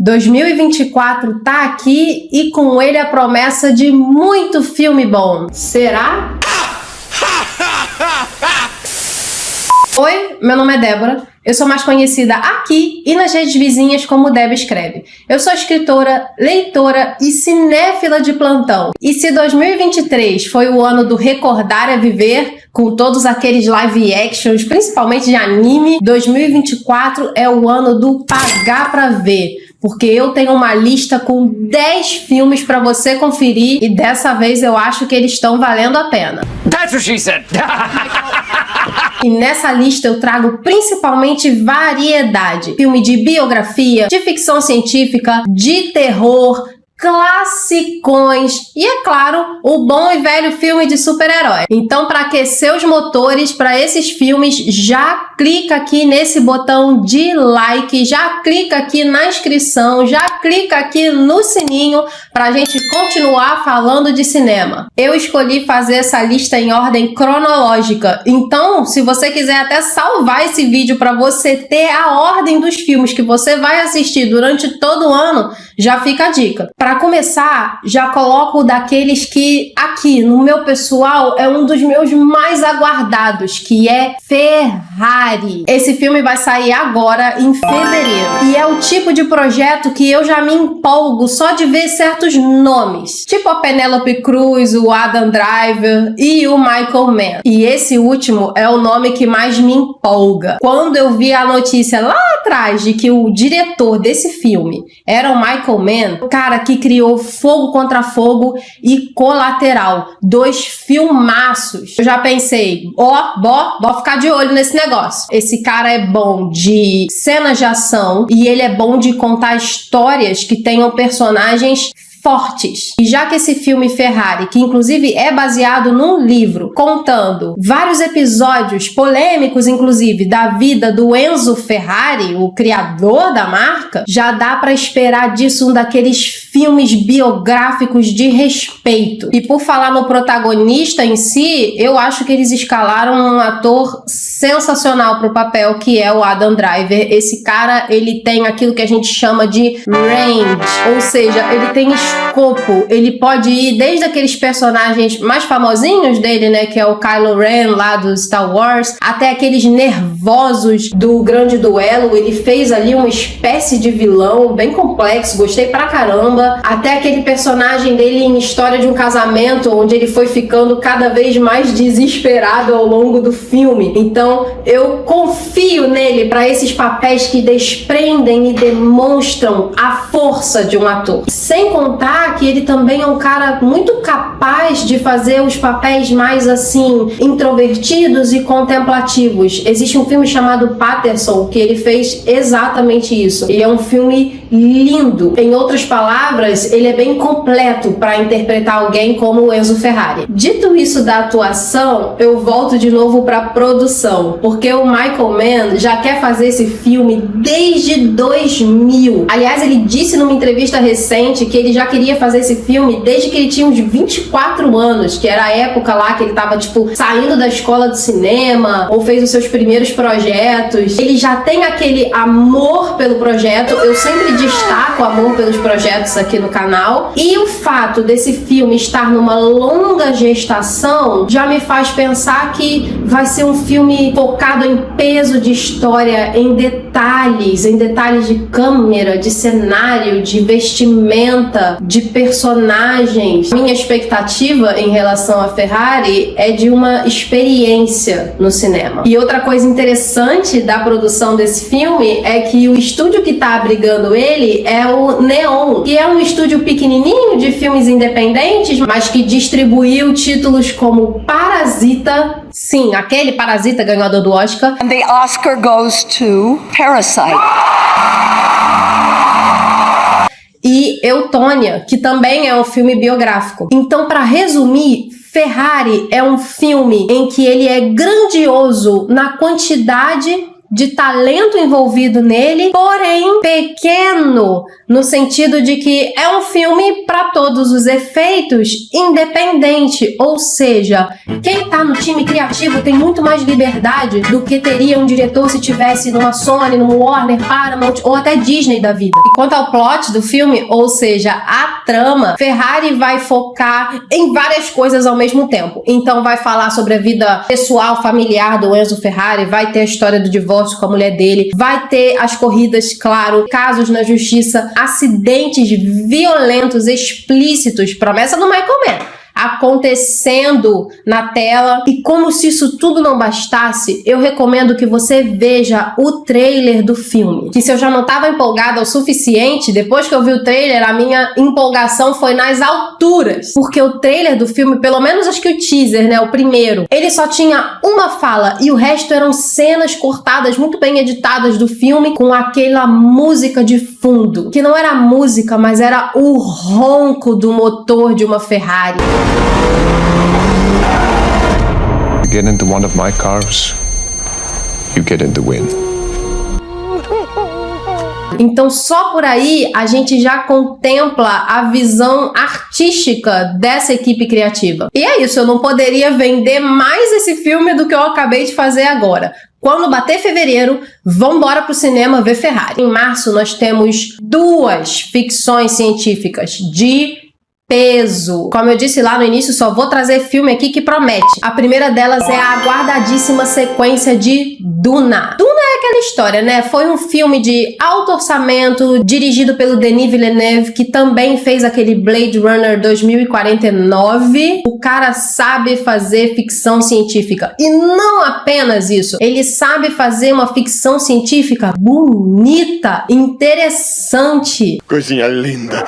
2024 tá aqui e com ele a promessa de muito filme bom. Será? Oi, meu nome é Débora. Eu sou mais conhecida aqui e nas redes vizinhas como Deb Escreve. Eu sou escritora, leitora e cinéfila de plantão. E se 2023 foi o ano do recordar é viver, com todos aqueles live actions, principalmente de anime, 2024 é o ano do pagar pra ver. Porque eu tenho uma lista com 10 filmes pra você conferir e dessa vez eu acho que eles estão valendo a pena. That's what she said. E nessa lista eu trago principalmente variedade. Filme de biografia, de ficção científica, de terror, classicões e, é claro, o bom e velho filme de super-herói. Então, para aquecer os motores para esses filmes, já clica aqui nesse botão de like, já clica aqui na inscrição, já clica aqui no sininho para a gente continuar falando de cinema. Eu escolhi fazer essa lista em ordem cronológica, então, se você quiser até salvar esse vídeo para você ter a ordem dos filmes que você vai assistir durante todo o ano, já fica a dica. Para começar, já coloco daqueles que aqui no meu pessoal é um dos meus mais aguardados, que é Ferrari. Esse filme vai sair agora em fevereiro e é o tipo de projeto que eu já me empolgo só de ver certos nomes, tipo a Penélope Cruz, o Adam Driver e o Michael Mann. E esse último é o nome que mais me empolga. Quando eu vi a notícia lá atrás de que o diretor desse filme era o Michael Mann, cara que criou Fogo Contra Fogo e Colateral, 2 filmaços. Eu já pensei, vou ficar de olho nesse negócio. Esse cara é bom de cenas de ação e ele é bom de contar histórias que tenham personagens fortes. E já que esse filme Ferrari, que inclusive é baseado num livro, contando vários episódios polêmicos, inclusive, da vida do Enzo Ferrari, o criador da marca, já dá pra esperar disso um daqueles filmes biográficos de respeito. E por falar no protagonista em si, eu acho que eles escalaram um ator sensacional pro papel, que é o Adam Driver. Esse cara, ele tem aquilo que a gente chama de range, ou seja, ele tem escopo, ele pode ir desde aqueles personagens mais famosinhos dele, né, que é o Kylo Ren lá do Star Wars, até aqueles nervosos do Grande Duelo. Ele fez ali uma espécie de vilão bem complexo, gostei pra caramba, até aquele personagem dele em História de um Casamento, onde ele foi ficando cada vez mais desesperado ao longo do filme. Então eu confio nele para esses papéis que desprendem e demonstram a força de um ator, sem contar que ele também é um cara muito capaz de fazer os papéis mais assim introvertidos e contemplativos. Existe um filme chamado Paterson que ele fez exatamente isso e é um filme lindo. Em outras palavras, ele é bem completo para interpretar alguém como o Enzo Ferrari. Dito isso da atuação, eu volto de novo para a produção, porque o Michael Mann já quer fazer esse filme desde 2000. Aliás, ele disse numa entrevista recente que ele já queria fazer esse filme desde que ele tinha uns 24 anos, que era a época lá que ele tava, tipo, saindo da escola de cinema, ou fez os seus primeiros projetos. Ele já tem aquele amor pelo projeto, eu sempre destaco o amor pelos projetos aqui no canal, e o fato desse filme estar numa longa gestação já me faz pensar que vai ser um filme focado em peso de história, em detalhes de câmera, de cenário, de vestimenta, de personagens. Minha expectativa em relação a Ferrari é de uma experiência no cinema. E outra coisa interessante da produção desse filme é que o estúdio que tá abrigando ele é o Neon, que é um estúdio pequenininho de filmes independentes, mas que distribuiu títulos como Parasita, sim, aquele Parasita ganhador do Oscar. And the Oscar goes to Parasite. E Eutônia, que também é um filme biográfico. Então, para resumir, Ferrari é um filme em que ele é grandioso na quantidade de talento envolvido nele, porém pequeno, no sentido de que é um filme para todos os efeitos independente, ou seja, quem tá no time criativo tem muito mais liberdade do que teria um diretor se tivesse numa Sony, numa Warner, Paramount ou até Disney da vida. E quanto ao plot do filme, ou seja, a trama, Ferrari vai focar em várias coisas ao mesmo tempo. Então vai falar sobre a vida pessoal, familiar do Enzo Ferrari, vai ter a história do divórcio com a mulher dele, vai ter as corridas, claro, casos na justiça, acidentes violentos, explícitos, promessa do Michael Mann, acontecendo na tela. E como se isso tudo não bastasse, eu recomendo que você veja o trailer do filme, que se eu já não estava empolgada o suficiente, depois que eu vi o trailer, a minha empolgação foi nas alturas, porque o trailer do filme, pelo menos acho que o teaser, né, o primeiro, ele só tinha uma fala e o resto eram cenas cortadas, muito bem editadas do filme, com aquela música de fundo, que não era música, mas era o ronco do motor de uma Ferrari. You get into one of my cars, you get in the win. Então só por aí a gente já contempla a visão artística dessa equipe criativa. E é isso, eu não poderia vender mais esse filme do que eu acabei de fazer agora. Quando bater fevereiro, vambora pro cinema ver Ferrari. Em março nós temos 2 ficções científicas de peso. Como eu disse lá no início, só vou trazer filme aqui que promete. A primeira delas é a aguardadíssima sequência de Duna. Duna é aquela história, né? Foi um filme de alto orçamento, dirigido pelo Denis Villeneuve, que também fez aquele Blade Runner 2049. O cara sabe fazer ficção científica. E não apenas isso, ele sabe fazer uma ficção científica bonita, interessante. Coisinha linda.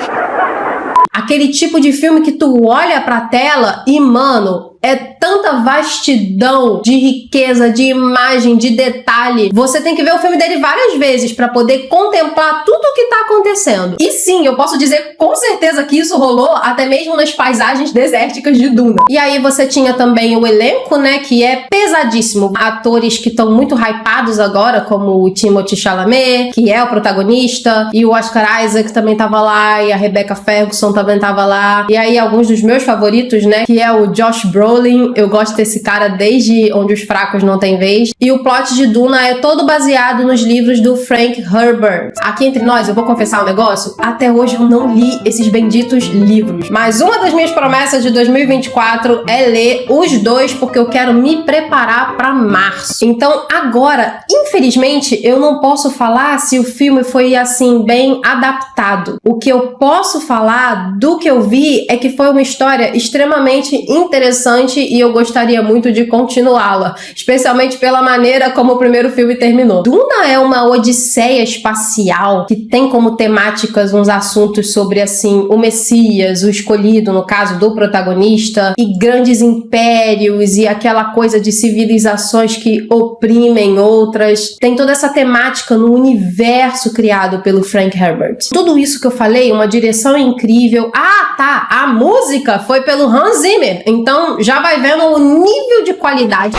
Aquele tipo de filme que tu olha pra tela e, mano, é tanta vastidão de riqueza, de imagem, de detalhe. Você tem que ver o filme dele várias vezes pra poder contemplar tudo o que tá acontecendo. E sim, eu posso dizer com certeza que isso rolou até mesmo nas paisagens desérticas de Duna. E aí você tinha também o elenco, né, que é pesadíssimo. Atores que estão muito hypados agora, como o Timothée Chalamet, que é o protagonista, e o Oscar Isaac também tava lá, e a Rebecca Ferguson também tava lá. E aí alguns dos meus favoritos, né, que é o Josh Brolin. Eu gosto desse cara desde Onde os Fracos Não Têm Vez. E o plot de Duna é todo baseado nos livros do Frank Herbert. Aqui entre nós, eu vou confessar um negócio. Até hoje eu não li esses benditos livros. Mas uma das minhas promessas de 2024 é ler os 2, porque eu quero me preparar para março. Então agora, infelizmente, eu não posso falar se o filme foi assim bem adaptado. O que eu posso falar do que eu vi é que foi uma história extremamente interessante e eu gostaria muito de continuá-la, especialmente pela maneira como o primeiro filme terminou. Duna é uma odisseia espacial que tem como temáticas uns assuntos sobre, assim, o Messias, o escolhido, no caso do protagonista, e grandes impérios e aquela coisa de civilizações que oprimem outras. Tem toda essa temática no universo criado pelo Frank Herbert. Tudo isso que eu falei, uma direção incrível. Ah, tá! A música foi pelo Hans Zimmer, então já vai vendo o nível de qualidade.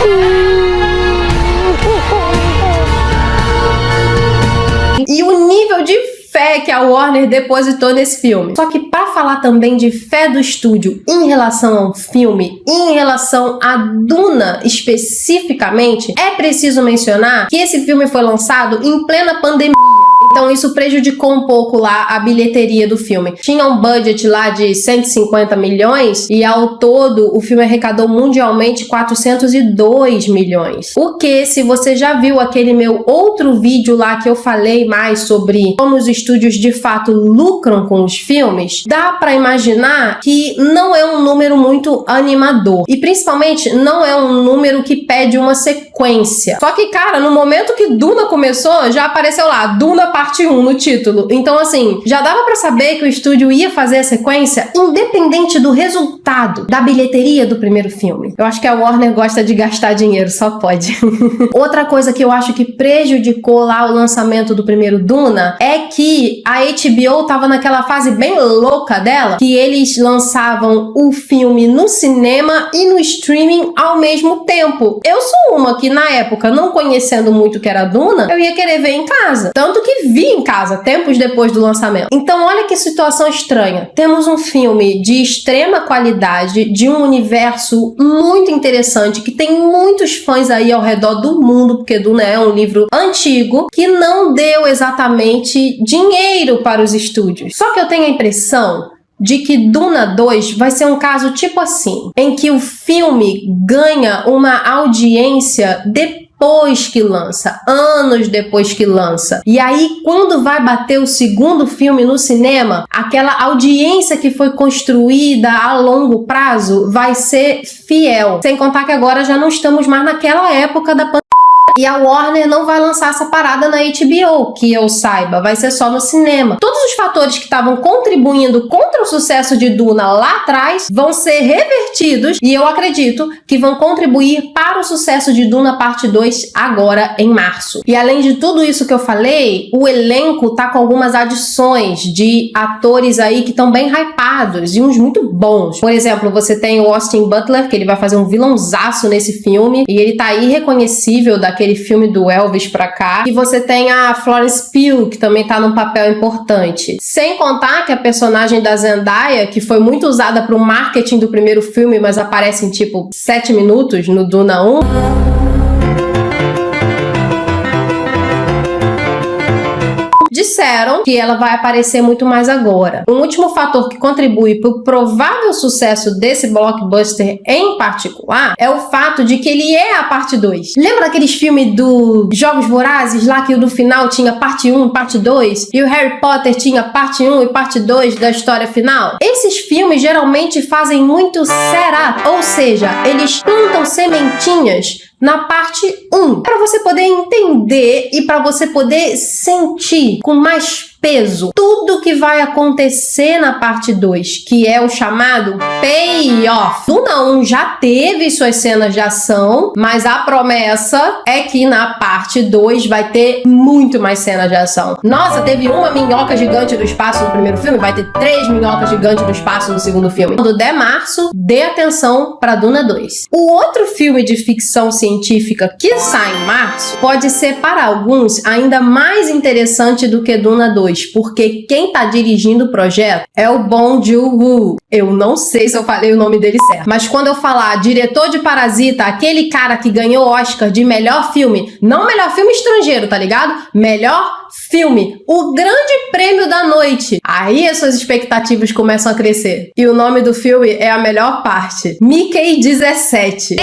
E o nível de fé que a Warner depositou nesse filme. Só que para falar também de fé do estúdio em relação ao filme, em relação a Duna especificamente, é preciso mencionar que esse filme foi lançado em plena pandemia. Então isso prejudicou um pouco lá a bilheteria do filme. Tinha um budget lá de 150 milhões e ao todo o filme arrecadou mundialmente 402 milhões. O que, se você já viu aquele meu outro vídeo lá que eu falei mais sobre como os estúdios de fato lucram com os filmes, dá pra imaginar que não é um número muito animador. E principalmente não é um número que pede uma sequência. Só que, cara, no momento que Duna começou, já apareceu lá, Duna parte 1 no título. Então, assim, já dava pra saber que o estúdio ia fazer a sequência independente do resultado da bilheteria do primeiro filme. Eu acho que a Warner gosta de gastar dinheiro, só pode. Outra coisa que eu acho que prejudicou lá o lançamento do primeiro Duna é que a HBO tava naquela fase bem louca dela, que eles lançavam o filme no cinema e no streaming ao mesmo tempo. Eu sou uma que, na época, não conhecendo muito o que era Duna, eu ia querer ver em casa. Tanto que vi em casa, tempos depois do lançamento. Então, olha que situação estranha. Temos um filme de extrema qualidade, de um universo muito interessante, que tem muitos fãs aí ao redor do mundo, porque Duna é um livro antigo, que não deu exatamente dinheiro para os estúdios. Só que eu tenho a impressão de que Duna 2 vai ser um caso tipo assim, em que o filme ganha uma audiência depois que lança, anos depois que lança. E aí, quando vai bater o segundo filme no cinema, aquela audiência que foi construída a longo prazo vai ser fiel. Sem contar que agora já não estamos mais naquela época da pandemia. E a Warner não vai lançar essa parada na HBO, que eu saiba, vai ser só no cinema. Todos os fatores que estavam contribuindo contra o sucesso de Duna lá atrás vão ser revertidos e eu acredito que vão contribuir para o sucesso de Duna Parte 2 agora em março. E além de tudo isso que eu falei, o elenco tá com algumas adições de atores aí que estão bem hypados e uns muito bons. Por exemplo, você tem o Austin Butler, que ele vai fazer um vilãozaço nesse filme e ele tá irreconhecível daquele filme do Elvis pra cá. E você tem a Florence Pugh, que também tá num papel importante. Sem contar que a personagem da Zendaya, que foi muito usada pro marketing do primeiro filme, mas aparece em tipo 7 minutos no Duna 1. Disseram que ela vai aparecer muito mais agora. Um último fator que contribui para o provável sucesso desse blockbuster em particular é o fato de que ele é a parte 2. Lembra daqueles filmes do Jogos Vorazes lá que o do final tinha parte 1 e parte 2 e o Harry Potter tinha parte 1 e parte 2 da história final? Esses filmes geralmente fazem muito setup, ou seja, eles plantam sementinhas na parte 1, para você poder entender e para você poder sentir com mais peso tudo que vai acontecer na parte 2, que é o chamado payoff. Duna 1 já teve suas cenas de ação, mas a promessa é que na parte 2 vai ter muito mais cenas de ação. Nossa, teve uma minhoca gigante no espaço no primeiro filme, vai ter 3 minhocas gigantes no espaço no segundo filme. Quando der março, dê atenção para Duna 2. O outro filme de ficção científica que sai em março pode ser para alguns ainda mais interessante do que Duna 2, porque quem tá dirigindo o projeto é o Bong Joon-ho. Eu não sei se eu falei o nome dele certo, mas quando eu falar diretor de Parasita, aquele cara que ganhou Oscar de melhor filme, não melhor filme estrangeiro, tá ligado? Melhor filme, o grande prêmio da noite. Aí as suas expectativas começam a crescer. E o nome do filme é a melhor parte. Mickey 17.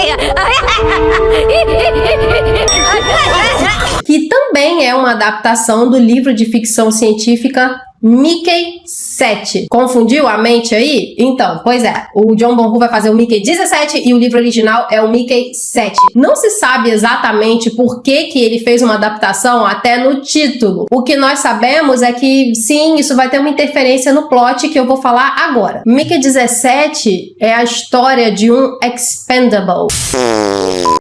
Que também é uma adaptação do livro de ficção científica Mickey 7. Confundiu a mente aí? Então, pois é, o Jon Bong-ho vai fazer o Mickey 17 e o livro original é o Mickey 7. Não se sabe exatamente por que ele fez uma adaptação até no título. O que nós sabemos é que, sim, isso vai ter uma interferência no plot que eu vou falar agora. Mickey 17 é a história de um expendable.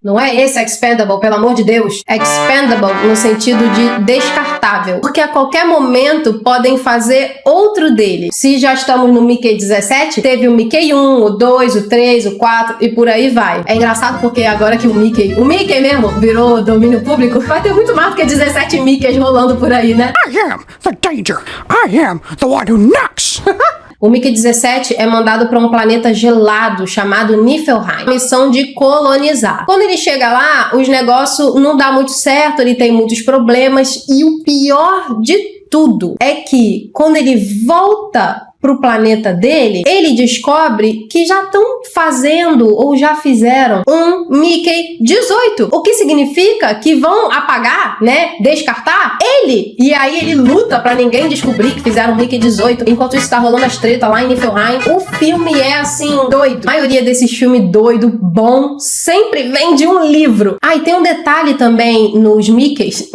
Não é esse expendable, pelo amor de Deus. Expendable no sentido de descartável. Porque a qualquer momento podem fazer outro dele. Se já estamos no Mickey 17, teve o Mickey 1, o 2, o 3, o 4 e por aí vai. É engraçado porque agora que o Mickey mesmo virou domínio público, vai ter muito mais do que 17 Mickeys rolando por aí, né? I am the danger. I am the one who knocks. O Mickey 17 é mandado para um planeta gelado chamado Niflheim, missão de colonizar. Quando ele chega lá, os negócios não dá muito certo, ele tem muitos problemas e o pior de tudo é que quando ele volta pro planeta dele, ele descobre que já estão fazendo ou já fizeram um Mickey 18. O que significa que vão apagar, né? Descartar ele. E aí ele luta pra ninguém descobrir que fizeram um Mickey 18. Enquanto isso tá rolando as tretas lá em Niflheim. O filme é assim, doido. A maioria desses filmes doido, bom, sempre vem de um livro. Ah, e tem um detalhe também nos Mickeys.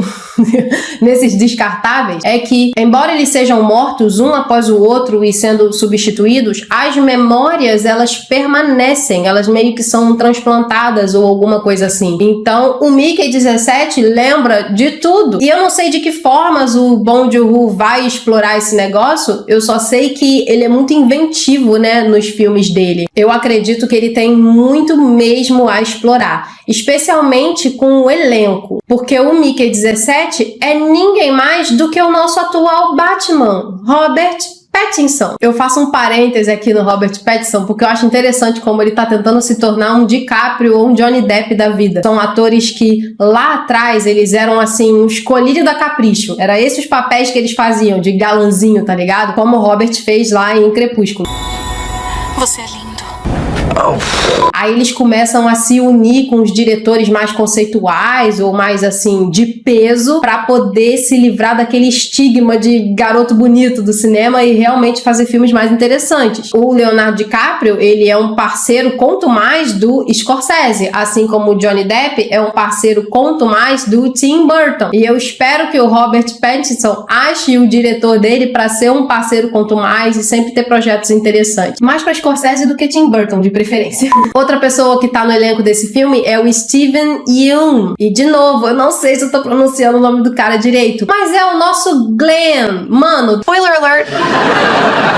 nesses descartáveis, é que, embora eles sejam mortos um após o outro e sendo substituídos, as memórias, elas permanecem, elas meio que são transplantadas ou alguma coisa assim. Então, o Mickey 17 lembra de tudo. E eu não sei de que formas o Bong Joon-ho vai explorar esse negócio, eu só sei que ele é muito inventivo, né, nos filmes dele. Eu acredito que ele tem muito mesmo a explorar, especialmente com o elenco, porque o Mickey 17 é ninguém mais do que o nosso atual Batman, Robert Pattinson. Eu faço um parêntese aqui no Robert Pattinson porque eu acho interessante como ele tá tentando se tornar um DiCaprio ou um Johnny Depp da vida. São atores que lá atrás eles eram assim um escolhido da Capricho. Era esses os papéis que eles faziam de galanzinho, tá ligado? Como o Robert fez lá em Crepúsculo. Você é lindo. Aí eles começam a se unir com os diretores mais conceituais ou mais assim de peso pra poder se livrar daquele estigma de garoto bonito do cinema e realmente fazer filmes mais interessantes. O Leonardo DiCaprio, ele é um parceiro quanto mais do Scorsese, assim como o Johnny Depp é um parceiro quanto mais do Tim Burton. E eu espero que o Robert Pattinson ache o diretor dele pra ser um parceiro quanto mais e sempre ter projetos interessantes. Mais pra Scorsese do que Tim Burton, de preferência. Outra pessoa que tá no elenco desse filme é o Steven Yeun. E de novo, eu não sei se eu tô pronunciando o nome do cara direito, mas é o nosso Glenn. Mano, Spoiler alert.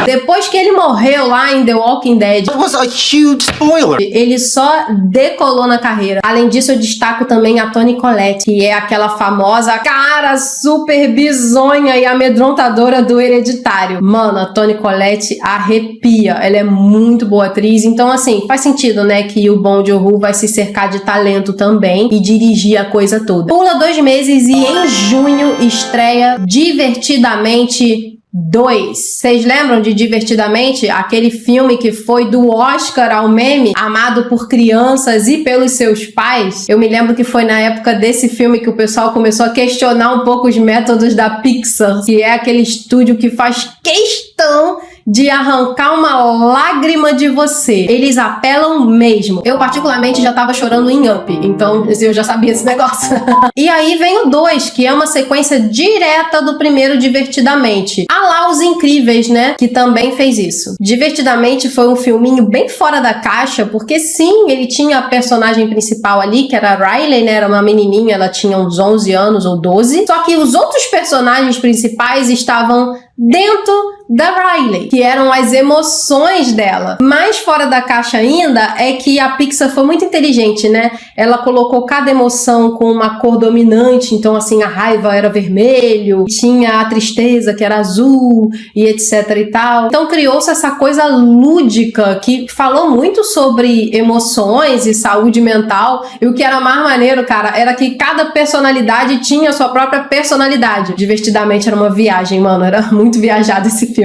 depois que ele morreu lá em The Walking Dead, That was a huge spoiler. ele só decolou na carreira. Além disso, eu destaco também a Toni Collette, que é aquela famosa cara super bizonha e amedrontadora do Hereditário. Mano, a Toni Collette arrepia. Ela é muito boa atriz. Então, assim, faz sentido, né, que o Bong Joon-ho vai se cercar de talento também e dirigir a coisa toda. Pula 2 meses e em junho estreia Divertidamente 2. Vocês lembram de Divertidamente? Aquele filme que foi do Oscar ao meme, amado por crianças e pelos seus pais? Eu me lembro que foi na época desse filme que o pessoal começou a questionar um pouco os métodos da Pixar, que é aquele estúdio que faz questão de arrancar uma lágrima de você. Eles apelam mesmo. Eu, particularmente, já tava chorando em Up, então eu já sabia esse negócio. E aí vem o 2, que é uma sequência direta do primeiro Divertidamente. A lá Os Incríveis, né? Que também fez isso. Divertidamente foi um filminho bem fora da caixa, porque sim, ele tinha a personagem principal ali, que era a Riley, né? Era uma menininha, ela tinha uns 11 anos ou 12. Só que os outros personagens principais estavam dentro da Riley, que eram as emoções dela. Mais fora da caixa ainda é que a Pixar foi muito inteligente, né? Ela colocou cada emoção com uma cor dominante, então assim, a raiva era vermelho, tinha a tristeza que era azul e etc e tal. Então criou-se essa coisa lúdica que falou muito sobre emoções e saúde mental, e o que era mais maneiro, cara, era que cada personalidade tinha a sua própria personalidade. Divertidamente era uma viagem, mano, era muito viajado esse filme.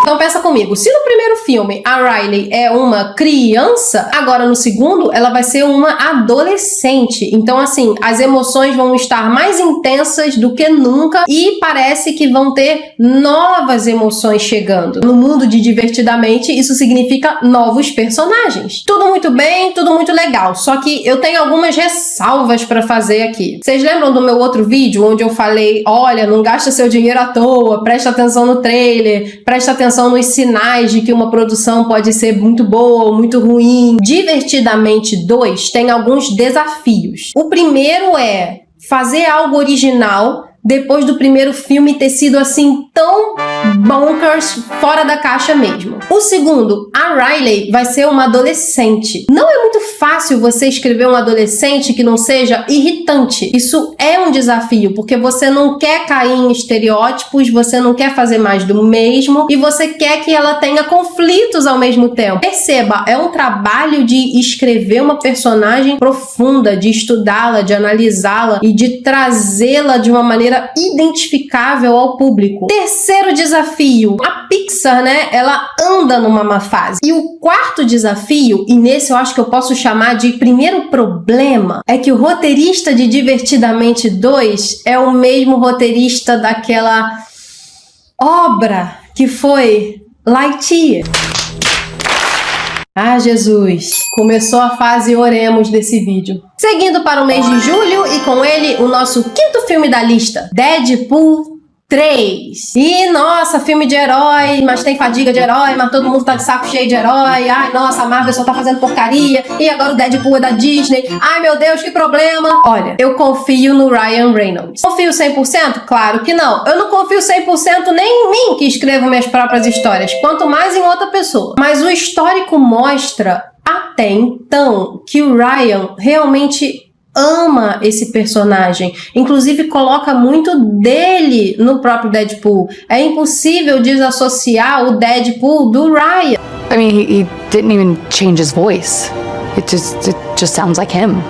Então pensa comigo, se no primeiro filme a Riley é uma criança, agora no segundo ela vai ser uma adolescente. Então assim, as emoções vão estar mais intensas do que nunca e parece que vão ter novas emoções chegando. No mundo de Divertidamente, isso significa novos personagens. Tudo muito bem, tudo muito legal, só que eu tenho algumas ressalvas pra fazer aqui. Vocês lembram do meu outro vídeo onde eu falei, olha, não gasta seu dinheiro à toa, presta atenção no trailer, presta atenção nos sinais de que uma produção pode ser muito boa ou muito ruim. Divertidamente 2 tem alguns desafios. O primeiro é fazer algo original depois do primeiro filme ter sido assim tão bonkers, fora da caixa mesmo. O segundo, a Riley vai ser uma adolescente. Não é muito fácil você escrever um adolescente que não seja irritante. Isso é um desafio, porque você não quer cair em estereótipos, você não quer fazer mais do mesmo e você quer que ela tenha conflitos ao mesmo tempo. Perceba, é um trabalho de escrever uma personagem profunda, de estudá-la, de analisá-la e de trazê-la de uma maneira identificável ao público. Terceiro desafio, a Pixar, né, ela anda numa má fase. E o quarto desafio, e nesse eu acho que eu posso chamar de primeiro problema, é que o roteirista de Divertidamente 2 é o mesmo roteirista daquela obra que foi Lightyear. Ah, Jesus! Começou a fase oremos desse vídeo. Seguindo para o mês de julho e com ele o nosso quinto filme da lista, Deadpool 3. E, nossa, filme de herói, mas tem fadiga de herói, mas todo mundo tá de saco cheio de herói. Ai, nossa, a Marvel só tá fazendo porcaria. E agora o Deadpool é da Disney. Ai, meu Deus, que problema. Olha, eu confio no Ryan Reynolds. Confio 100%? Claro que não. Eu não confio 100% nem em mim, que escrevo minhas próprias histórias, quanto mais em outra pessoa. Mas o histórico mostra, até então, que o Ryan realmente ama esse personagem, inclusive coloca muito dele no próprio Deadpool. É impossível desassociar o Deadpool do Ryan. I mean, he didn't even change his voice. It just sounds like him.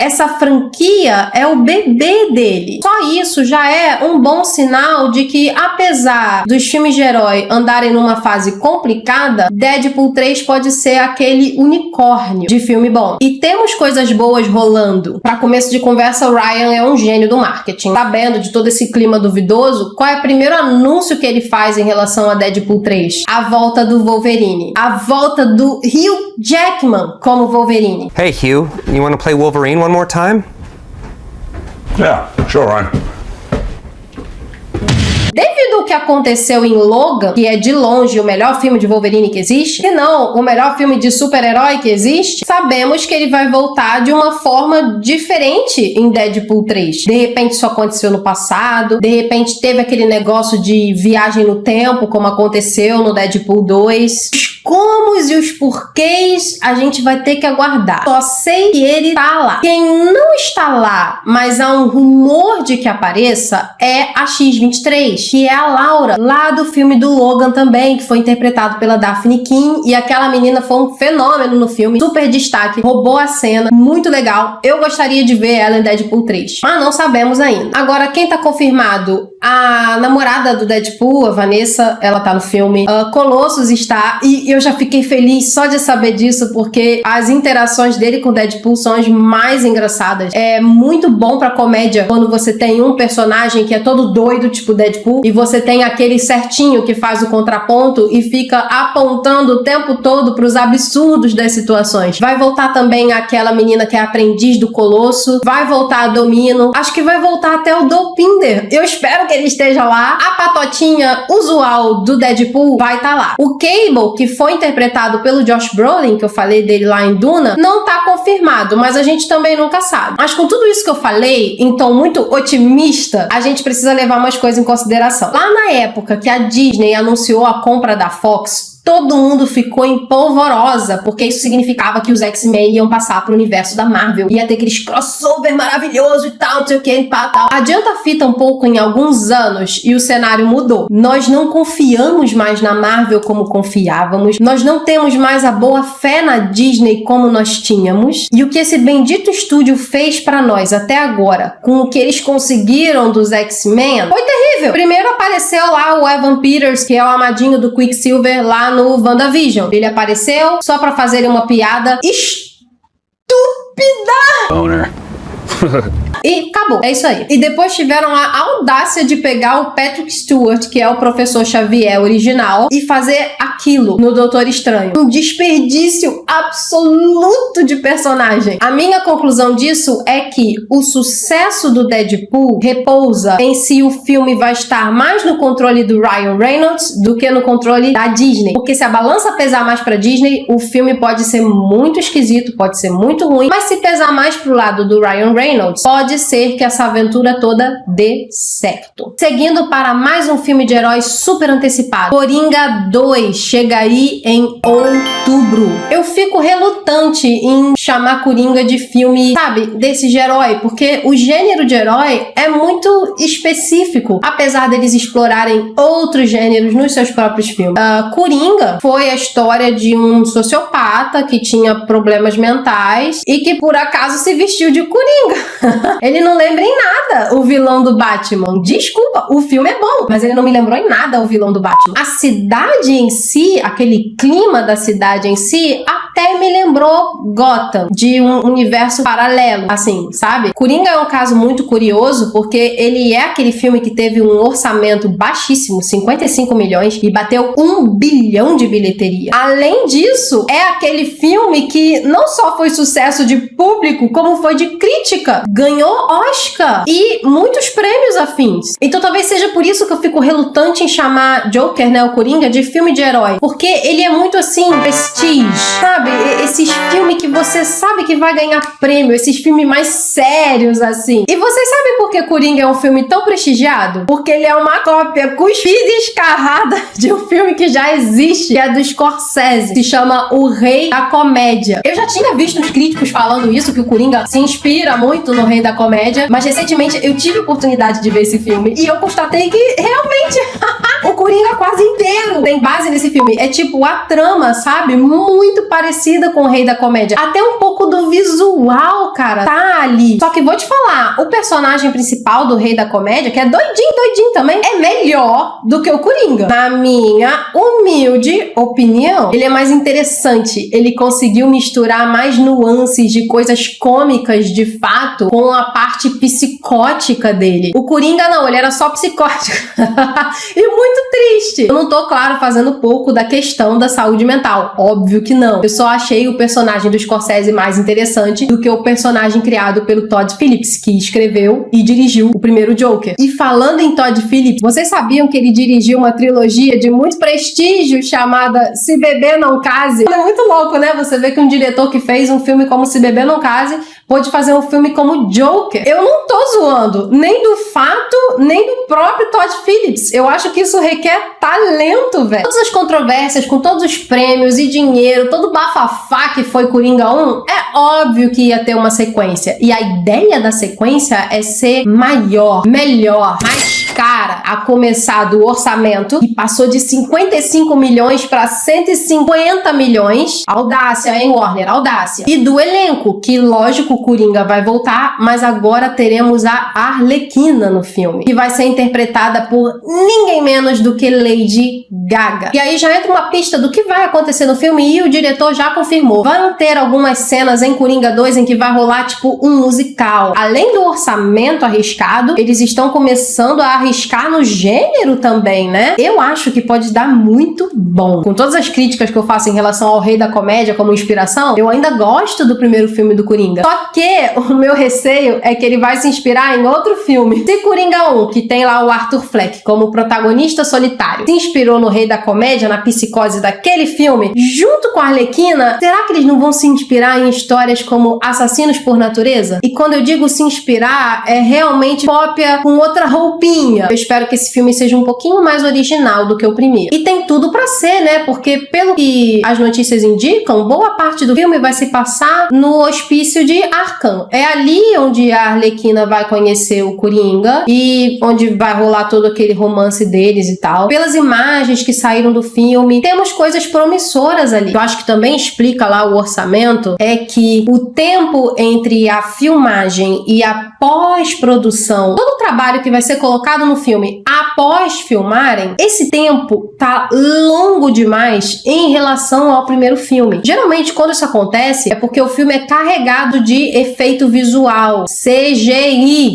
Essa franquia é o bebê dele. Só isso já é um bom sinal de que, apesar dos filmes de herói andarem numa fase complicada, Deadpool 3 pode ser aquele unicórnio de filme bom. E temos coisas boas rolando. Para começo de conversa, o Ryan é um gênio do marketing. Sabendo de todo esse clima duvidoso, qual é o primeiro anúncio que ele faz em relação a Deadpool 3? A volta do Wolverine. A volta do Hugh Jackman como Wolverine. Hey Hugh, you want to play Wolverine one more time? Yeah, sure, Ryan. Devido ao que aconteceu em Logan, que é de longe o melhor filme de Wolverine que existe, se não o melhor filme de super-herói que existe, sabemos que ele vai voltar de uma forma diferente em Deadpool 3. De repente isso aconteceu no passado, de repente teve aquele negócio de viagem no tempo, como aconteceu no Deadpool 2. Os comos e os porquês a gente vai ter que aguardar. Só sei que ele tá lá. Quem não está lá, mas há um rumor de que apareça, é a X-23, que é a Laura, lá do filme do Logan também, que foi interpretado pela Daphne King, e aquela menina foi um fenômeno no filme, super destaque, roubou a cena, muito legal. Eu gostaria de ver ela em Deadpool 3, mas não sabemos ainda. Agora, quem tá confirmado? A namorada do Deadpool, a Vanessa, ela tá no filme. Colossus está, e eu já fiquei feliz só de saber disso, porque as interações dele com o Deadpool são as mais engraçadas. É muito bom pra comédia quando você tem um personagem que é todo doido, tipo Deadpool, e você tem aquele certinho que faz o contraponto e fica apontando o tempo todo pros absurdos das situações. Vai voltar também aquela menina que é aprendiz do Colosso, vai voltar a Domino, acho que vai voltar até o Dopinder. Eu espero que ele esteja lá. A patotinha usual do Deadpool vai estar lá. O Cable, que foi interpretado pelo Josh Brolin, que eu falei dele lá em Duna, não tá confirmado, mas a gente também nunca sabe. Mas com tudo isso que eu falei, em tom muito otimista, a gente precisa levar umas coisas em consideração. Lá na época que a Disney anunciou a compra da Fox, todo mundo ficou em polvorosa, porque isso significava que os X-Men iam passar pro universo da Marvel. Ia ter aqueles crossover maravilhoso e tal, não sei o que, tal. Adianta a fita um pouco em alguns anos e o cenário mudou. Nós não confiamos mais na Marvel como confiávamos. Nós não temos mais a boa fé na Disney como nós tínhamos. E o que esse bendito estúdio fez pra nós até agora, com o que eles conseguiram dos X-Men, foi terrível. Primeiro apareceu lá o Evan Peters, que é o amadinho do Quicksilver lá no WandaVision. Ele apareceu só pra fazer uma piada estúpida. Owner. E acabou, é isso aí. E depois tiveram a audácia de pegar o Patrick Stewart, que é o Professor Xavier original, e fazer aquilo no Doutor Estranho. Um desperdício absoluto de personagem. A minha conclusão disso é que o sucesso do Deadpool repousa em se o filme vai estar mais no controle do Ryan Reynolds do que no controle da Disney. Porque se a balança pesar mais pra Disney, o filme pode ser muito esquisito, pode ser muito ruim, mas se pesar mais pro lado do Ryan Reynolds, pode ser que essa aventura toda dê certo. Seguindo para mais um filme de herói super antecipado. Coringa 2 chega aí em outubro. Eu fico relutante em chamar Coringa de filme, sabe, desse de herói, porque o gênero de herói é muito específico, apesar deles explorarem outros gêneros nos seus próprios filmes. Coringa foi a história de um sociopata que tinha problemas mentais e que por acaso se vestiu de Coringa. Ele não lembra em nada o vilão do Batman. Desculpa, o filme é bom, mas ele não me lembrou em nada o vilão do Batman. A cidade em si, aquele clima da cidade em si, até até me lembrou Gotham, de um universo paralelo, assim, sabe? Coringa é um caso muito curioso, porque ele é aquele filme que teve um orçamento baixíssimo, 55 milhões, e bateu 1 bilhão de bilheteria. Além disso, é aquele filme que não só foi sucesso de público, como foi de crítica. Ganhou Oscar e muitos prêmios afins. Então talvez seja por isso que eu fico relutante em chamar Joker, né, o Coringa, de filme de herói. Porque ele é muito assim, prestige, sabe? Esses filmes que você sabe que vai ganhar prêmio, esses filmes mais sérios, assim. E vocês sabem por que Coringa é um filme tão prestigiado? Porque ele é uma cópia cuspida e escarrada de um filme que já existe, que é do Scorsese, se chama O Rei da Comédia. Eu já tinha visto os críticos falando isso, que o Coringa se inspira muito no Rei da Comédia, mas recentemente eu tive a oportunidade de ver esse filme e eu constatei que realmente o Coringa quase inteiro tem base nesse filme. É tipo a trama, sabe? Muito parecida com o Rei da Comédia. Até um pouco do visual, cara, tá ali. Só que vou te falar, o personagem principal do Rei da Comédia, que é doidinho também, é melhor do que o Coringa. Na minha humilde opinião, ele é mais interessante. Ele conseguiu misturar mais nuances de coisas cômicas, de fato, com a parte psicótica dele. O Coringa não, ele era só psicótico. E muito triste. Eu não tô, claro, fazendo pouco da questão da saúde mental. Óbvio que não. Eu só achei o personagem do Scorsese mais interessante do que o personagem criado pelo Todd Phillips, que escreveu e dirigiu o primeiro Joker. E falando em Todd Phillips, vocês sabiam que ele dirigiu uma trilogia de muito prestígio chamada Se Beber Não Case? É muito louco, né? Você vê que um diretor que fez um filme como Se Beber Não Case pôde fazer um filme como Joker. Eu não tô zoando nem do fato, nem do próprio Todd Phillips. Eu acho que isso requer talento, velho. Todas as controvérsias, com todos os prêmios e dinheiro, todo o bafafá que foi Coringa 1, é óbvio que ia ter uma sequência. E a ideia da sequência é ser maior, melhor, mais cara, a começar do orçamento, que passou de 55 milhões para 150 milhões. Audácia, hein, Warner? Audácia. E do elenco, que lógico, o Coringa vai voltar, mas agora teremos a Arlequina no filme, que vai ser interpretada por ninguém menos do que Lady Gaga. E aí já entra uma pista do que vai acontecer no filme e o diretor já confirmou. Vão ter algumas cenas em Coringa 2 em que vai rolar tipo um musical. Além do orçamento arriscado, eles estão começando a arriscar no gênero também, né? Eu acho que pode dar muito bom. Com todas as críticas que eu faço em relação ao Rei da Comédia como inspiração, eu ainda gosto do primeiro filme do Coringa. Só que o meu receio é que ele vai se inspirar em outro filme. Se Coringa 1, que tem lá o Arthur Fleck como protagonista solitário, se inspirou no Rei da Comédia, na psicose daquele filme, junto com a Arlequina, será que eles não vão se inspirar em histórias como Assassinos por Natureza? E quando eu digo se inspirar, é realmente cópia com outra roupinha. Eu espero que esse filme seja um pouquinho mais original do que o primeiro. E tem tudo pra ser, né? Porque pelo que as notícias indicam, boa parte do filme vai se passar no hospício de Arkham. É ali onde a Arlequina vai conhecer o Coringa e onde vai rolar todo aquele romance deles e tal. Pelas imagens que saíram do filme, temos coisas promissoras ali. Eu acho que também explica lá o orçamento, é que o tempo entre a filmagem e a pós-produção, todo o trabalho que vai ser colocado no filme após filmarem, esse tempo tá longo demais em relação ao primeiro filme. Geralmente, quando isso acontece, é porque o filme é carregado de efeito visual, CGI.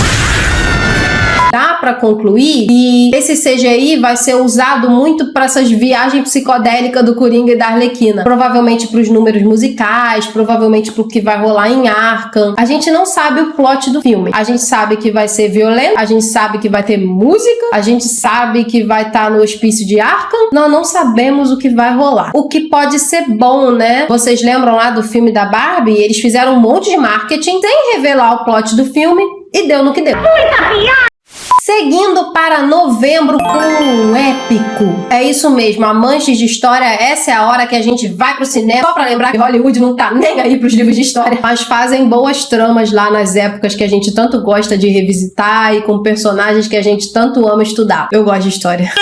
Dá pra concluir e esse CGI vai ser usado muito para essas viagens psicodélicas do Coringa e da Arlequina. Provavelmente pros números musicais, provavelmente pro que vai rolar em Arkham. A gente não sabe o plot do filme. A gente sabe que vai ser violento, a gente sabe que vai ter música, a gente sabe que vai estar no hospício de Arkham. Nós não sabemos o que vai rolar. O que pode ser bom, né? Vocês lembram lá do filme da Barbie? Eles fizeram um monte de marketing sem revelar o plot do filme e deu no que deu. Muita piada! Seguindo para novembro com um épico. É isso mesmo, amantes de história, essa é a hora que a gente vai pro cinema. Só pra lembrar que Hollywood não tá nem aí pros livros de história, mas fazem boas tramas lá nas épocas que a gente tanto gosta de revisitar e com personagens que a gente tanto ama estudar. Eu gosto de história.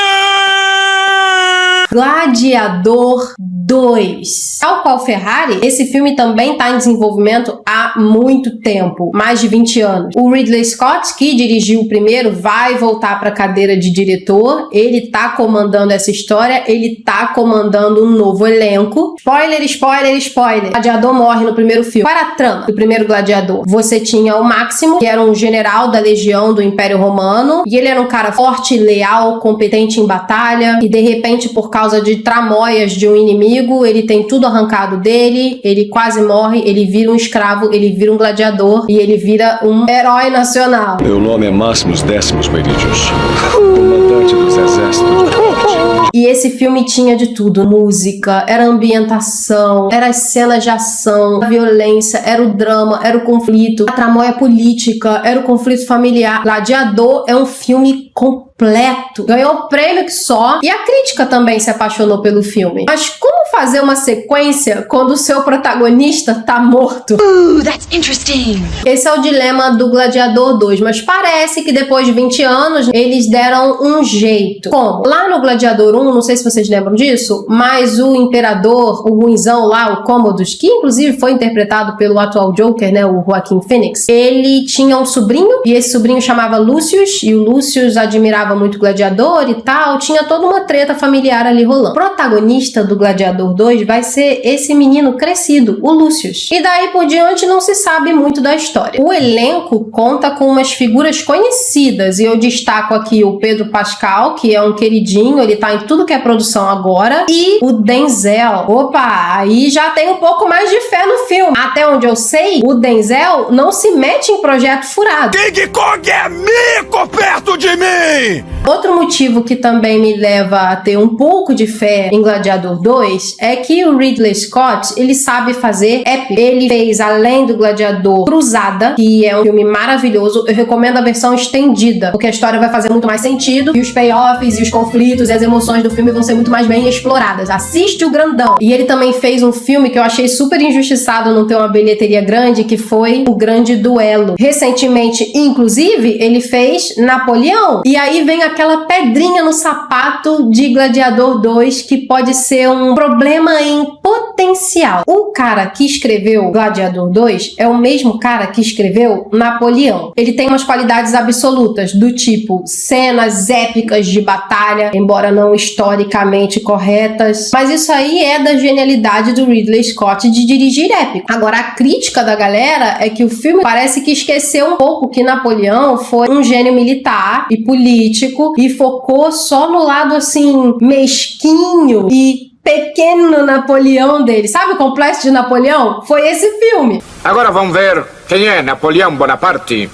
Gladiador 2. 2. Tal qual Ferrari, esse filme também está em desenvolvimento há muito tempo, mais de 20 anos. O Ridley Scott, que dirigiu o primeiro, vai voltar para a cadeira de diretor. Ele tá comandando essa história, ele tá comandando um novo elenco. Spoiler, spoiler, spoiler. O Gladiador morre no primeiro filme. Qual era a trama do primeiro Gladiador? Você tinha o Máximo, que era um general da legião do Império Romano, e ele era um cara forte, leal, competente em batalha, e de repente, por causa de tramóias de um inimigo, ele tem tudo arrancado dele, ele quase morre, ele vira um escravo, ele vira um gladiador, e ele vira um herói nacional. Meu nome é Máximos Décimos Meridius, comandante dos exércitos do norte. E esse filme tinha de tudo. Música, era ambientação, era as cenas de ação, a violência, era o drama, era o conflito, a tramóia política, era o conflito familiar. Gladiador é um filme completo. Ganhou prêmio que só. E a crítica também se apaixonou pelo filme. Mas como fazer uma sequência quando o seu protagonista tá morto? That's interesting. Esse é o dilema do Gladiador 2, mas parece que depois de 20 anos eles deram um jeito. Como? Lá no Gladiador 1, não sei se vocês lembram disso, mas o imperador, o ruinzão lá, o Commodus, que inclusive foi interpretado pelo atual Joker, né, o Joaquin Phoenix, ele tinha um sobrinho, e esse sobrinho chamava Lucius, e o Lucius admirava muito o Gladiador e tal, tinha toda uma treta familiar ali rolando. O protagonista do Gladiador 2 vai ser esse menino crescido, o Lucius. E daí por diante não se sabe muito da história. O elenco conta com umas figuras conhecidas, e eu destaco aqui o Pedro Pascal, que é um queridinho, ele tá em tudo que é produção agora, e o Denzel. Opa, aí já tem um pouco mais de fé no filme. Até onde eu sei, o Denzel não se mete em projeto furado. King Kong é mico perto de mim! Outro motivo que também me leva a ter um pouco de fé em Gladiador 2 é que o Ridley Scott, ele sabe fazer épico. Ele fez, além do Gladiador, Cruzada, que é um filme maravilhoso. Eu recomendo a versão estendida, porque a história vai fazer muito mais sentido, e os payoffs, e os conflitos, e as emoções do filme vão ser muito mais bem exploradas. Assiste o grandão. E ele também fez um filme que eu achei super injustiçado não ter uma bilheteria grande, que foi O Grande Duelo. Recentemente, inclusive, ele fez Napoleão. E aí vem aquela pedrinha no sapato de Gladiador 2, que pode ser um problema em potencial. O cara que escreveu Gladiador 2 é o mesmo cara que escreveu Napoleão. Ele tem umas qualidades absolutas, do tipo cenas épicas de batalha, embora não historicamente corretas, mas isso aí é da genialidade do Ridley Scott de dirigir épico. Agora, a crítica da galera é que o filme parece que esqueceu um pouco que Napoleão foi um gênio militar e político, e focou só no lado assim mesquinho e pequeno Napoleão dele. Sabe o complexo de Napoleão? Foi esse filme. Agora vamos ver quem é Napoleão Bonaparte.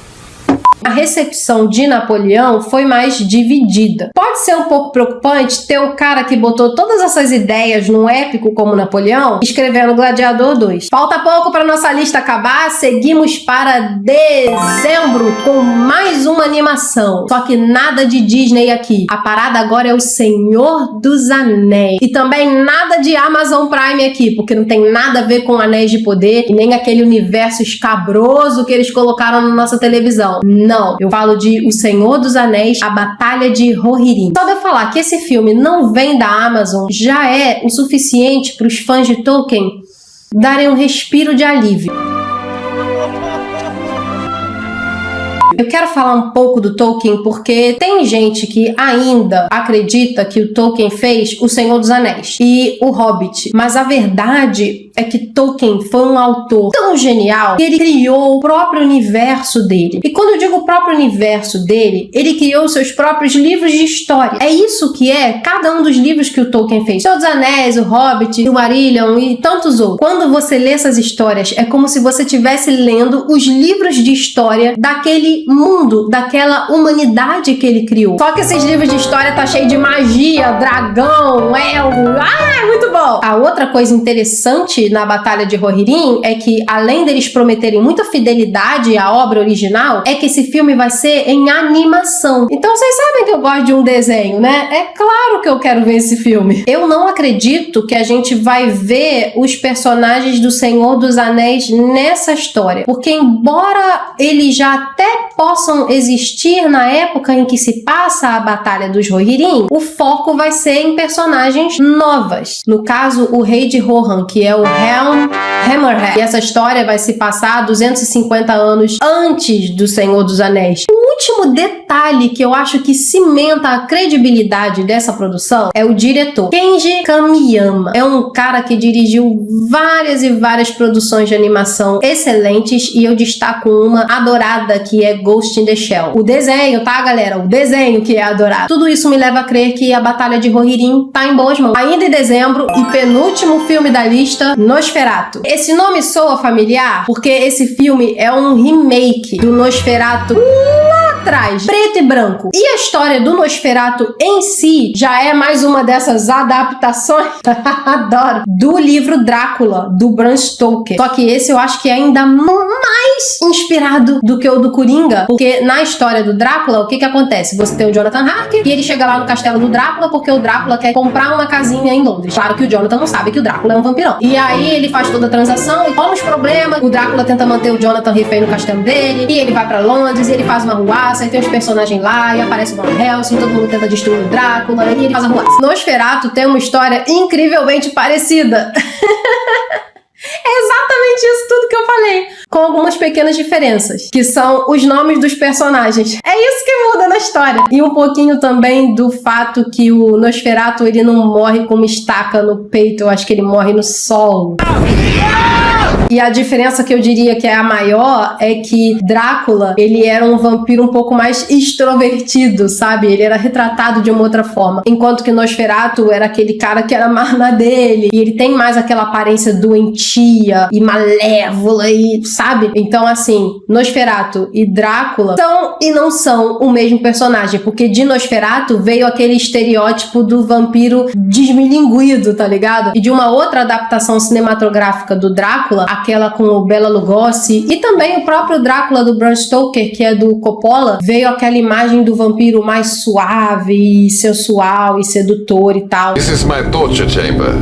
A recepção de Napoleão foi mais dividida. Pode ser um pouco preocupante ter o cara que botou todas essas ideias num épico como Napoleão escrevendo Gladiador 2. Falta pouco para nossa lista acabar, seguimos para dezembro com mais uma animação. Só que nada de Disney aqui. A parada agora é o Senhor dos Anéis. E também nada de Amazon Prime aqui, porque não tem nada a ver com Anéis de Poder e nem aquele universo escabroso que eles colocaram na nossa televisão. Não, eu falo de O Senhor dos Anéis, A Batalha de Rohirrim. Só de eu falar que esse filme não vem da Amazon já é o suficiente para os fãs de Tolkien darem um respiro de alívio. Eu quero falar um pouco do Tolkien porque tem gente que ainda acredita que o Tolkien fez O Senhor dos Anéis e O Hobbit, mas a verdade é que Tolkien foi um autor tão genial que ele criou o próprio universo dele. E quando eu digo o próprio universo dele, ele criou seus próprios livros de história. É isso que é cada um dos livros que o Tolkien fez. O Senhor dos Anéis, O Hobbit, O Silmarillion e tantos outros. Quando você lê essas histórias, é como se você estivesse lendo os livros de história daquele mundo, daquela humanidade que ele criou. Só que esses livros de história tá cheio de magia, dragão, elfo. Ah, muito bom! A outra coisa interessante na Batalha de Rohirrim é que, além deles prometerem muita fidelidade à obra original, é que esse filme vai ser em animação. Então vocês sabem que eu gosto de um desenho, né? É claro que eu quero ver esse filme. Eu não acredito que a gente vai ver os personagens do Senhor dos Anéis nessa história, porque embora eles já até possam existir na época em que se passa a Batalha dos Rohirrim, o foco vai ser em personagens novas. No caso, o rei de Rohan, que é o Helm Hammerhead. E essa história vai se passar 250 anos antes do Senhor dos Anéis. O último detalhe que eu acho que cimenta a credibilidade dessa produção é o diretor. Kenji Kamiyama. É um cara que dirigiu várias e várias produções de animação excelentes e eu destaco uma adorada que é Ghost in the Shell. O desenho, tá, galera? O desenho que é adorado. Tudo isso me leva a crer que a Batalha de Rohirrim tá em boas mãos. Ainda em dezembro, e penúltimo filme da lista, Nosferatu. Esse nome soa familiar porque esse filme é um remake do Nosferatu lá atrás, preto e branco. E a história do Nosferatu em si já é mais uma dessas adaptações, adoro, do livro Drácula, do Bram Stoker. Só que esse eu acho que é ainda mais inspirado do que o do Coringa, porque na história do Drácula, o que acontece? Você tem o Jonathan Harker e ele chega lá no castelo do Drácula porque o Drácula quer comprar uma casinha em Londres. Claro que o Jonathan não sabe que o Drácula é um vampirão. E aí ele faz toda a transação e como os problemas, o Drácula tenta manter o Jonathan refém no castelo dele, e ele vai pra Londres, e ele faz uma ruaça, e tem os personagens lá, e aparece o Van Helsing, todo mundo tenta destruir o Drácula, e ele faz a ruaça. Nosferatu tem uma história incrivelmente parecida. É exatamente isso tudo que eu falei, com algumas pequenas diferenças, que são os nomes dos personagens. É isso que muda na história. E um pouquinho também do fato que o Nosferatu, ele não morre com uma estaca no peito, eu acho que ele morre no solo. E a diferença que eu diria que é a maior é que Drácula, ele era um vampiro um pouco mais extrovertido, sabe? Ele era retratado de uma outra forma. Enquanto que Nosferatu era aquele cara que era mais na dele. E ele tem mais aquela aparência doentia e malévola e, sabe? Então, assim, Nosferatu e Drácula são e não são o mesmo personagem. Porque de Nosferatu veio aquele estereótipo do vampiro desmilinguido, tá ligado? E de uma outra adaptação cinematográfica do Drácula, aquela com o Bela Lugosi, e também o próprio Drácula do Bram Stoker, que é do Coppola, veio aquela imagem do vampiro mais suave e sensual e sedutor e tal. This is my torture chamber.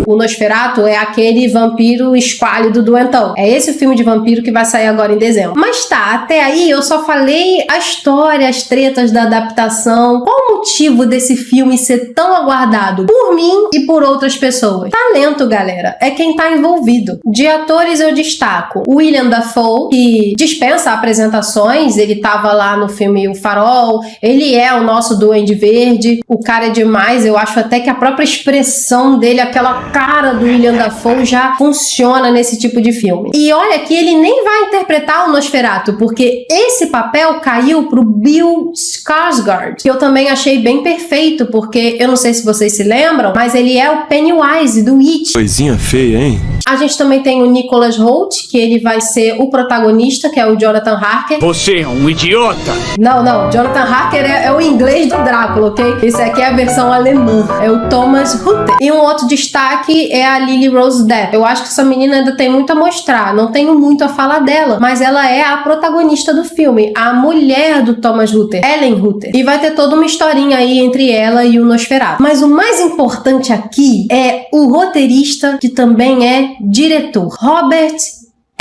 O Nosferatu é aquele vampiro esquálido doentão. É esse o filme de vampiro que vai sair agora em dezembro. Mas tá, até aí eu só falei a história, as tretas da adaptação. Qual o motivo desse filme ser tão aguardado por mim e por outras pessoas? Talento, galera, é quem tá envolvido. De atores eu destaco William Dafoe, que dispensa apresentações, ele tava lá no filme O Farol, ele é o nosso Duende Verde, o cara é demais, eu acho até que a própria expressão dele, aquela cara do William Dafoe já funciona nesse tipo de filme. E olha que ele nem vai interpretar o Nosferatu, porque esse papel caiu pro Bill Skarsgård, que eu também achei bem perfeito, porque eu não sei se vocês se lembram, mas ele é o Pennywise do It. Coisinha feia, hein? A gente também tem o Nicholas Hoult, que ele vai ser o protagonista, que é o Jonathan Harker. Você é um idiota! Não, Jonathan Harker é o inglês do Drácula, ok? Esse aqui é a versão alemã, é o Thomas Hutter. E um outro destaque é a Lily Rose Depp. Eu acho que essa menina ainda tem muito a mostrar, não tenho muito a falar dela, mas ela é a protagonista do filme, a mulher do Thomas Hutter, Ellen Hutter. E vai ter toda uma historinha aí entre ela e o Nosferatu. Mas o mais importante aqui é o roteirista, que também é diretor, Robert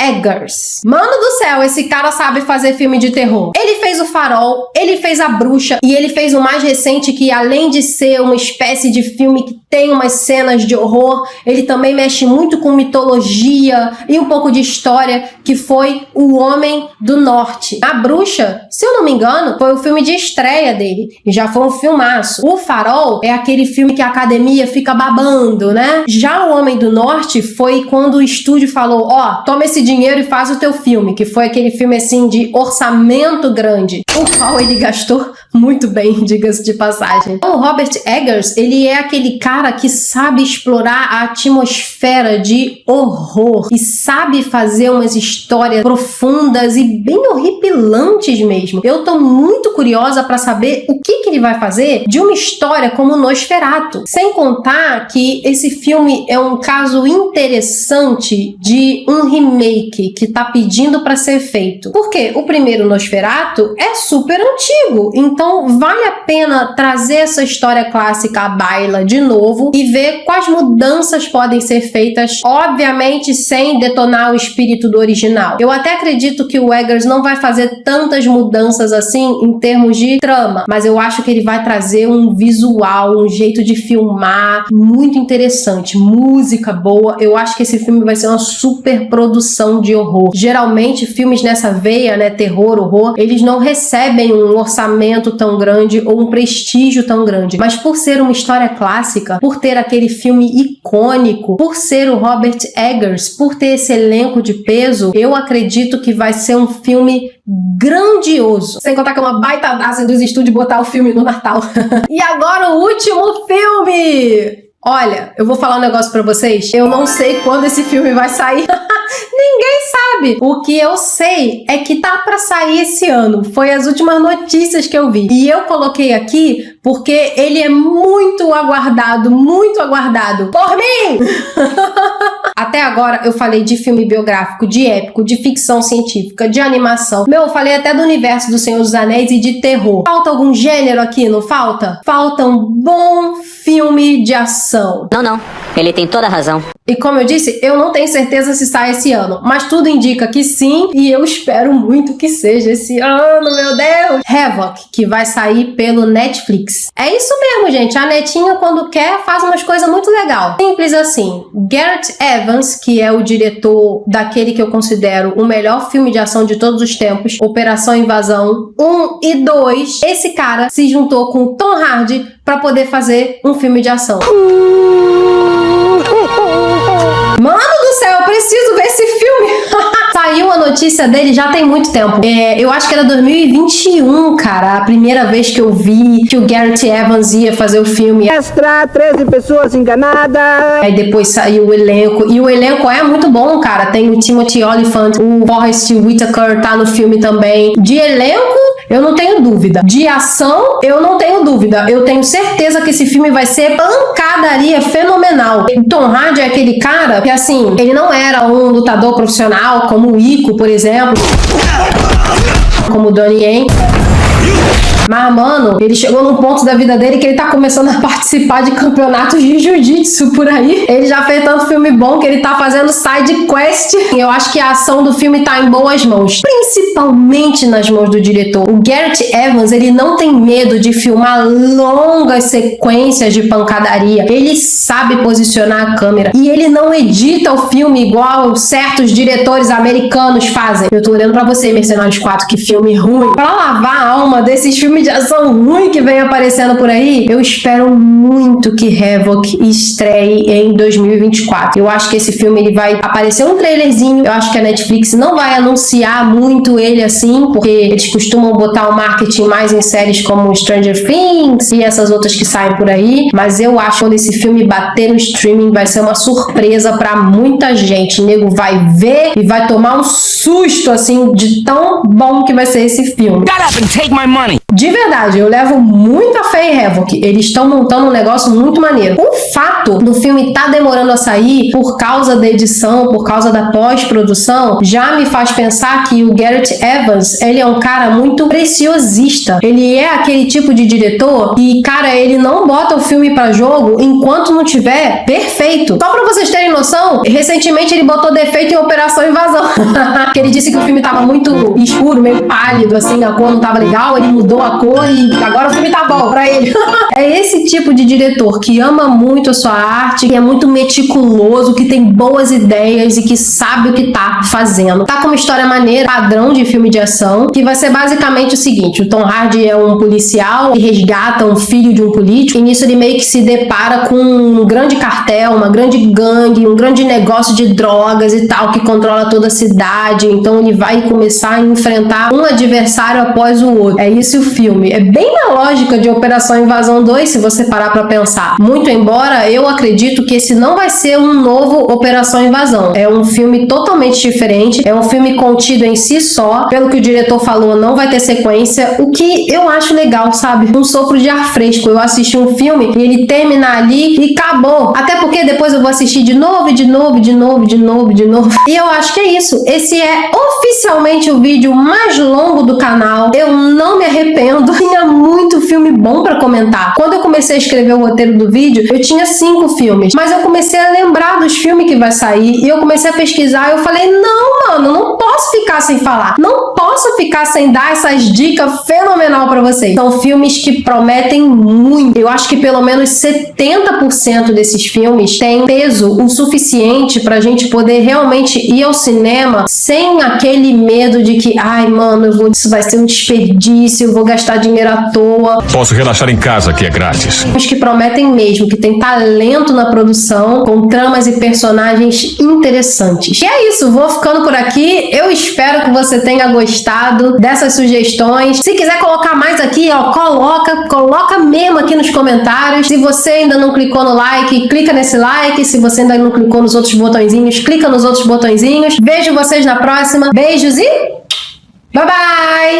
Eggers. Mano do céu, esse cara sabe fazer filme de terror. Ele fez O Farol, ele fez A Bruxa e ele fez o mais recente que, além de ser uma espécie de filme que tem umas cenas de horror, ele também mexe muito com mitologia e um pouco de história, que foi O Homem do Norte. A Bruxa, se eu não me engano, foi o filme de estreia dele e já foi um filmaço. O Farol é aquele filme que a academia fica babando, né? Já O Homem do Norte foi quando o estúdio falou, ó, toma esse dinheiro e faz o teu filme, que foi aquele filme assim de orçamento grande, o qual ele gastou muito bem, diga-se de passagem. O Robert Eggers, ele é aquele cara que sabe explorar a atmosfera de horror e sabe fazer umas histórias profundas e bem horripilantes mesmo. Eu tô muito curiosa pra saber o que ele vai fazer de uma história como Nosferatu. Sem contar que esse filme é um caso interessante de um remake que tá pedindo pra ser feito. Porque o primeiro Nosferatu é super antigo, então vale a pena trazer essa história clássica à baila de novo novo e ver quais mudanças podem ser feitas, obviamente sem detonar o espírito do original. Eu até acredito que o Eggers não vai fazer tantas mudanças assim em termos de trama, mas eu acho que ele vai trazer um visual, um jeito de filmar muito interessante, música boa. Eu acho que esse filme vai ser uma super produção de horror. Geralmente filmes nessa veia, né, terror, horror, eles não recebem um orçamento tão grande ou um prestígio tão grande, mas por ser uma história clássica, por ter aquele filme icônico, por ser o Robert Eggers, por ter esse elenco de peso, eu acredito que vai ser um filme grandioso. Sem contar que é uma baita daça dos estúdios botar o filme no Natal. E agora o último filme! Olha, eu vou falar um negócio pra vocês. Eu não sei quando esse filme vai sair. Ninguém sabe. O que eu sei é que tá pra sair esse ano. Foi as últimas notícias que eu vi. E eu coloquei aqui porque ele é muito aguardado por mim! Até agora eu falei de filme biográfico, de épico, de ficção científica, de animação. Eu falei até do universo do Senhor dos Anéis e de terror. Falta algum gênero aqui, não falta? Falta um bom filme de ação. Não. Ele tem toda a razão. E como eu disse, eu não tenho certeza se sai esse ano, mas tudo indica que sim, e eu espero muito que seja esse ano, meu Deus! Havoc, que vai sair pelo Netflix. É isso mesmo, gente. A netinha, quando quer, faz umas coisas muito legais. Simples assim. Gareth Evans, que é o diretor daquele que eu considero o melhor filme de ação de todos os tempos, Operação Invasão 1 e 2, esse cara se juntou com Tom Hardy para poder fazer um filme de ação. Mano do céu, eu preciso ver esse filme! Saiu a notícia dele já tem muito tempo. Eu acho que era 2021, cara. A primeira vez que eu vi que o Gareth Evans ia fazer o filme. Extra, 13 pessoas enganadas. Aí depois saiu o elenco. E o elenco é muito bom, cara. Tem o Timothy Olyphant, o Forrest Whitaker tá no filme também. De elenco, eu não tenho dúvida. De ação, eu não tenho dúvida. Eu tenho certeza que esse filme vai ser pancadaria fenomenal. O Tom Hardy é aquele cara que, assim, ele não era um lutador profissional como o Ico, por exemplo, como o Donnie Yen. Mas, mano, ele chegou num ponto da vida dele que ele tá começando a participar de campeonatos de jiu-jitsu por aí. Ele já fez tanto filme bom que ele tá fazendo side quest. Eu acho que a ação do filme tá em boas mãos, principalmente nas mãos do diretor. O Gareth Evans, ele não tem medo de filmar longas sequências de pancadaria. Ele sabe posicionar a câmera e ele não edita o filme igual certos diretores americanos fazem. Eu tô olhando pra você, Mercenários 4, que filme ruim. Pra lavar a alma desses filmes de ação ruim que vem aparecendo por aí, eu espero muito que Havoc estreie em 2024. Eu acho que esse filme ele vai aparecer um trailerzinho. Eu acho que a Netflix não vai anunciar muito ele assim, porque eles costumam botar o marketing mais em séries como Stranger Things e essas outras que saem por aí. Mas eu acho que quando esse filme bater no streaming vai ser uma surpresa pra muita gente. O nego vai ver e vai tomar um susto assim de tão bom que vai ser esse filme. Shut up and take my money. De verdade, eu levo muita fé em Havoc. Eles estão montando um negócio muito maneiro. O fato do filme tá demorando a sair por causa da edição, por causa da pós-produção, já me faz pensar que o Gareth Evans, ele é um cara muito preciosista. Ele é aquele tipo de diretor que, cara, ele não bota o filme pra jogo enquanto não tiver perfeito. Só pra vocês terem noção, recentemente ele botou defeito em Operação Invasão. Que ele disse que o filme tava muito escuro, meio pálido, assim, a cor não tava legal, ele mudou a cor e agora o filme tá bom pra ele. É esse tipo de diretor que ama muito a sua arte, que é muito meticuloso, que tem boas ideias e que sabe o que tá fazendo. Tá com uma história maneira, padrão de filme de ação, que vai ser basicamente o seguinte: o Tom Hardy é um policial que resgata um filho de um político, e nisso ele meio que se depara com um grande cartel, uma grande gangue, um grande negócio de drogas e tal, que controla toda a cidade. Então ele vai começar a enfrentar um adversário após o outro. É isso o filme. É bem na lógica de Operação Invasão 2, se você parar pra pensar. Muito embora eu acredito que esse não vai ser um novo Operação Invasão. É um filme totalmente diferente. É um filme contido em si só. Pelo que o diretor falou, não vai ter sequência. O que eu acho legal, sabe? Um sopro de ar fresco. Eu assisti um filme e ele termina ali e acabou. Até porque depois eu vou assistir de novo. E eu acho que é isso. Esse é oficialmente o vídeo mais longo do canal. Eu não me arrependo escrevendo, tinha muito filme bom pra comentar. Quando eu comecei a escrever o roteiro do vídeo, eu tinha 5 filmes, mas eu comecei a lembrar dos filmes que vai sair e eu comecei a pesquisar e eu falei, não, mano, não posso ficar sem falar, não posso ficar sem dar essas dicas fenomenal pra vocês. São filmes que prometem muito. Eu acho que pelo menos 70% desses filmes têm peso o suficiente pra gente poder realmente ir ao cinema sem aquele medo de que, ai, mano, isso vai ser um desperdício, eu vou gastar dinheiro à toa. Posso relaxar em casa, que é grátis. Filmes que prometem mesmo, que tem talento na produção, com tramas e personagens interessantes. E é isso, vou ficando por aqui. Eu espero que você tenha gostado dessas sugestões. Se quiser colocar mais aqui, ó, coloca mesmo aqui nos comentários. Se você ainda não clicou no like, clica nesse like. Se você ainda não clicou nos outros botõezinhos, clica nos outros botõezinhos. Vejo vocês na próxima. Beijos e bye bye!